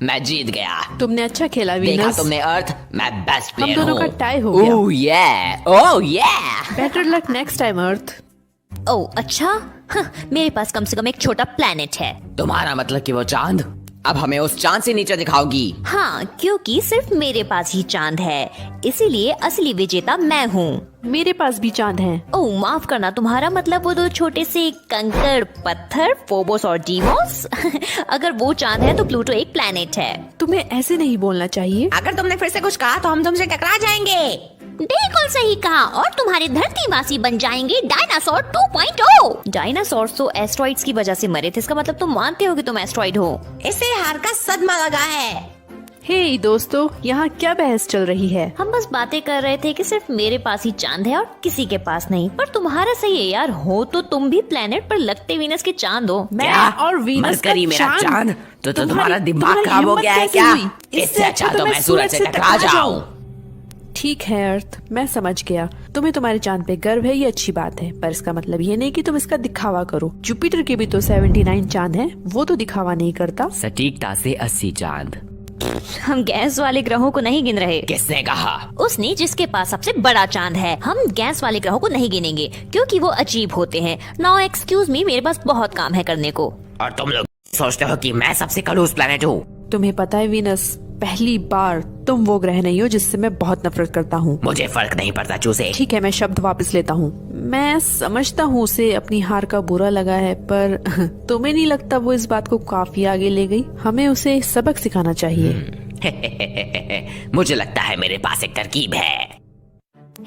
मैं जीत गया। तुमने अच्छा खेला देखा वीनस। तुमने अर्थ, मैं बेस्ट हम प्लेयर दोनों हूँ। का टाई हो गया। ओह ये, ओह ये। बेटर लक नेक्स्ट टाइम अर्थ। ओह अच्छा, मेरे पास कम से कम एक छोटा प्लेनेट है। तुम्हारा मतलब कि वो चांद अब हमें उस चांद से नीचे दिखाओगी? हाँ, क्योंकि सिर्फ मेरे पास ही चांद है, इसीलिए असली विजेता मैं हूँ। मेरे पास भी चांद है। ओह माफ करना, तुम्हारा मतलब वो दो छोटे से कंकड़ पत्थर फोबोस और डीमोस। अगर वो चांद है तो प्लूटो एक प्लेनेट है। तुम्हें ऐसे नहीं बोलना चाहिए। अगर तुमने फिर से कुछ कहा तो हम तुमसे टकरा जाएंगे। बिल्कुल सही कहा, और तुम्हारे धरतीवासी बन जाएंगे डायनासोर 2.0। डायनासोर तो एस्ट्रॉइड्स की वजह से मरे थे, इसका मतलब तुम मानते हो कि तुम एस्ट्रॉइड हो। इसे हार का सदमा लगा है। हे दोस्तों, यहाँ क्या बहस चल रही है? हम बस बातें कर रहे थे कि सिर्फ मेरे पास ही चांद है और किसी के पास नहीं। पर तुम्हारा सही है यार, हो तो तुम भी प्लेनेट पर लगते वीनस के चांद हो। मैं और वीनस का मरकरी मेरा चांद तो तुम्हारा दिमाग तुम्हारी खराब हो हिम्मत गया है कैसे क्या? हुई? इससे अच्छा तो मैं सूरज से टकरा जाऊं। ठीक है अर्थ, मैं समझ गया। तुम्हें तुम्हारे चांद पे गर्व है, ये अच्छी बात है, पर इसका मतलब ये नहीं कि तुम इसका दिखावा करो। जुपिटर के भी तो 79 चांद हैं, वो तो दिखावा नहीं करता। सटीकता से 80 चांद। हम गैस वाले ग्रहों को नहीं गिन रहे। किसने कहा? उसने, जिसके पास सबसे बड़ा चांद है। हम गैस वाले ग्रहों को नहीं गिनेंगे क्योंकि वो अजीब होते हैं। नाउ एक्सक्यूज मी, मेरे पास बहुत काम है करने को। और तुम लोग सोचते हो कि मैं सबसे खड़ूस प्लेनेट हूँ? तुम्हें पता है वीनस, पहली बार तुम वो ग्रह नहीं हो जिससे मैं बहुत नफरत करता हूँ। मुझे फर्क नहीं पड़ता चूसे। ठीक है, मैं शब्द वापस लेता हूँ। मैं समझता हूँ उसे अपनी हार का बुरा लगा है, पर तुम्हें नहीं लगता वो इस बात को काफी आगे ले गई? हमें उसे सबक सिखाना चाहिए। मुझे लगता है मेरे पास एक तरकीब है।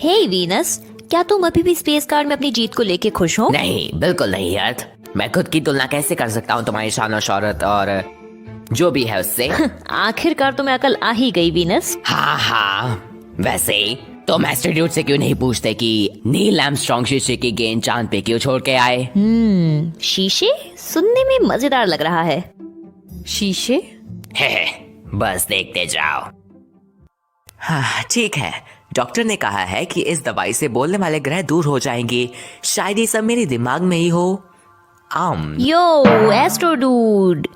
हे वीनस, क्या तुम अभी भी स्पेस कार्ड में अपनी जीत को लेके खुश हो? नहीं, बिल्कुल नहीं अर्थ। मैं खुद की तुलना कैसे कर सकता हूँ तुम्हारी शान और शौहरत और जो भी है उससे? आखिरकार तुम्हें अकल आ ही गई वीनस। हाँ, वैसे तुम एस्ट्रोड्यूट से क्यों नहीं पूछते कि नील आर्मस्ट्रांग शीशे की गेंद चांद पे क्यों छोड़ के आए? शीशे सुनने में मजेदार लग रहा है। शीशे? है, बस देखते जाओ। हाँ ठीक है, डॉक्टर ने कहा है कि इस दवाई से बोलने वाले ग्रह दूर हो जाएंगे। शायद ये सब मेरे दिमाग में ही हो। यो एस्ट्रो डूड,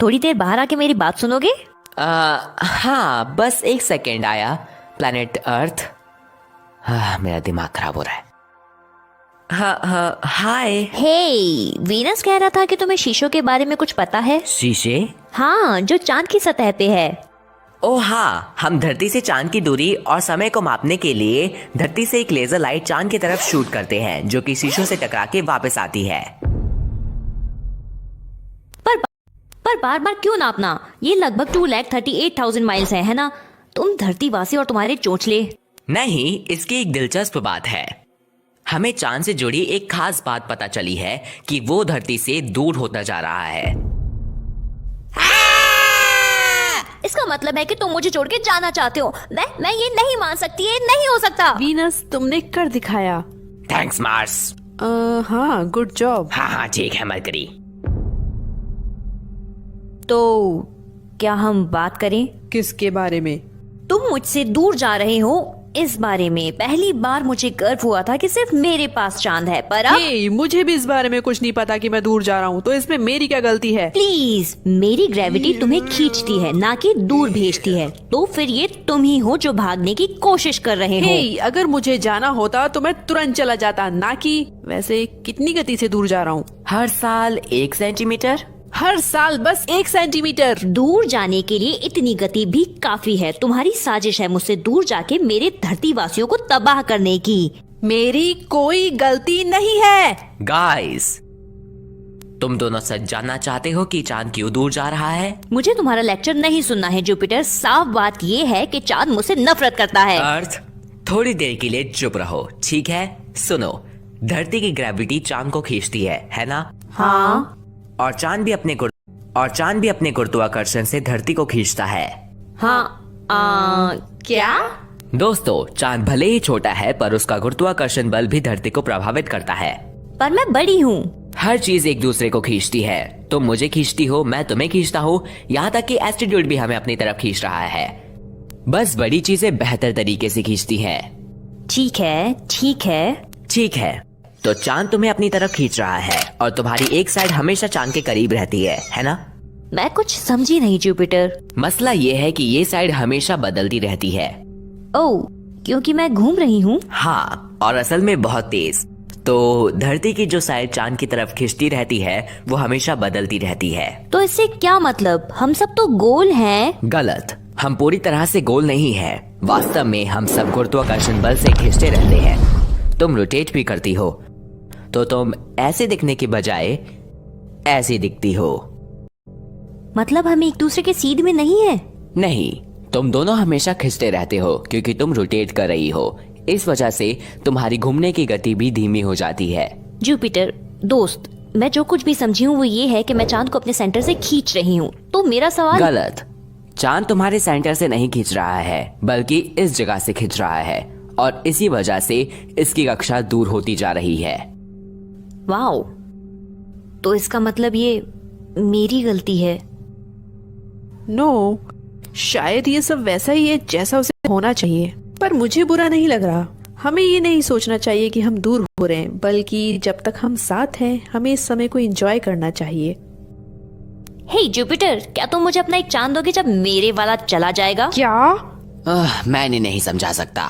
थोड़ी देर बाहर आके मेरी बात सुनोगे? हाँ, बस एक सेकेंड आया। Planet earth. मेरा दिमाग खराब हो रहा है। हाँ, हाय। हे, वीनस कह रहा था कि तुम्हें शीशों के बारे में कुछ पता है। शीशे? हाँ, जो चांद की सतह पे है। ओ हाँ, हम धरती से चांद की दूरी और समय को मापने के लिए धरती से एक लेजर लाइट चांद की तरफ शूट करते हैं, जो कि शीशों से टकरा के वापस आती है। पर बार बार क्यों नापना? ये लगभग 2,38,000 माइल्स है ना? तुम धरतीवासी और तुम्हारे चोंचले। नहीं, इसकी एक दिलचस्प बात है। हमें चांद से जुड़ी एक खास बात पता चली है कि वो धरती से दूर होता जा रहा है। इसका मतलब है कि तुम मुझे छोड़ के जाना चाहते हो। मैं ये नहीं मान सकती, ये नहीं हो सकता। वीनस, तुमने कर दिखाया। Thanks Mars. हाँ, गुड जॉब। हाँ ठीक है मरकरी। तो क्या हम बात करें? किसके बारे में? तुम मुझसे दूर जा रहे हो इस बारे में। पहली बार मुझे गर्व हुआ था कि सिर्फ मेरे पास चांद है, पर अब मुझे भी इस बारे में कुछ नहीं पता कि मैं दूर जा रहा हूँ, तो इसमें मेरी क्या गलती है? प्लीज, मेरी ग्रेविटी तुम्हें खींचती है, ना कि दूर भेजती है। तो फिर ये तुम ही हो जो भागने की कोशिश कर रहे हो। अगर मुझे जाना होता तो मैं तुरंत चला जाता, ना कि वैसे कितनी गति से दूर जा रहा हूँ? हर साल 1 सेंटीमीटर। हर साल बस 1 सेंटीमीटर। दूर जाने के लिए इतनी गति भी काफी है। तुम्हारी साजिश है मुझसे दूर जाके मेरे धरतीवासियों को तबाह करने की। मेरी कोई गलती नहीं है। गाइस, तुम दोनों सच जानना चाहते हो कि चांद क्यों दूर जा रहा है? मुझे तुम्हारा लेक्चर नहीं सुनना है जुपिटर। साफ बात ये है कि चांद मुझसे नफरत करता है। अर्थ, थोड़ी देर के लिए चुप रहो, ठीक है? सुनो, धरती की ग्रेविटी चांद को खींचती है ना? हाँ। और चांद भी अपने गुरुत्वाकर्षण से धरती को खींचता है। हाँ, क्या? दोस्तों, चांद भले ही छोटा है, पर उसका गुरुत्वाकर्षण बल भी धरती को प्रभावित करता है। पर मैं बड़ी हूँ। हर चीज एक दूसरे को खींचती है। तुम मुझे खींचती हो, मैं तुम्हें खींचता हूँ, यहाँ तक कि एस्ट्रोइड भी हमें अपनी तरफ खींच रहा है। बस बड़ी चीजें बेहतर तरीके से खींचती हैं। ठीक है, ठीक है, ठीक है। तो चांद तुम्हें अपनी तरफ खींच रहा है और तुम्हारी एक साइड हमेशा चांद के करीब रहती है ना? मैं कुछ समझी नहीं जुपिटर। मसला ये है कि ये साइड हमेशा बदलती रहती है। ओह, क्योंकि मैं घूम रही हूँ। हाँ, और असल में बहुत तेज। तो धरती की जो साइड चांद की तरफ खिंचती रहती है वो हमेशा बदलती रहती है। तो इससे क्या मतलब? हम सब तो गोल हैं। गलत, हम पूरी तरह से गोल नहीं है। वास्तव में हम सब गुरुत्वाकर्षण बल से खिंचते रहते हैं। तुम रोटेट भी करती हो, तो तुम ऐसे दिखने की बजाय ऐसी दिखती हो। मतलब हम एक दूसरे के सीध में नहीं है? नहीं, तुम दोनों हमेशा खिंचते रहते हो क्योंकि तुम रोटेट कर रही हो। इस वजह से तुम्हारी घूमने की गति भी धीमी हो जाती है। जुपिटर दोस्त, मैं जो कुछ भी समझी हूँ वो ये है कि मैं चांद को अपने सेंटर से खींच रही हूँ। तो मेरा सवाल। गलत, चांद तुम्हारे सेंटर से नहीं खींच रहा है, बल्कि इस जगह से खींच रहा है, और इसी वजह से इसकी कक्षा दूर होती जा रही है। वाओ, तो इसका मतलब ये मेरी गलती है। नो, शायद ये सब वैसा ही है जैसा उसे होना चाहिए, पर मुझे बुरा नहीं लग रहा। हमें ये नहीं सोचना चाहिए कि हम दूर हो रहे हैं, बल्कि जब तक हम साथ हैं हमें इस समय को एंजॉय करना चाहिए। हे जुपिटर, क्या तुम मुझे अपना एक चांद दोगे जब मेरे वाला चला जाएगा? क्या? मैंने नहीं समझा सकता।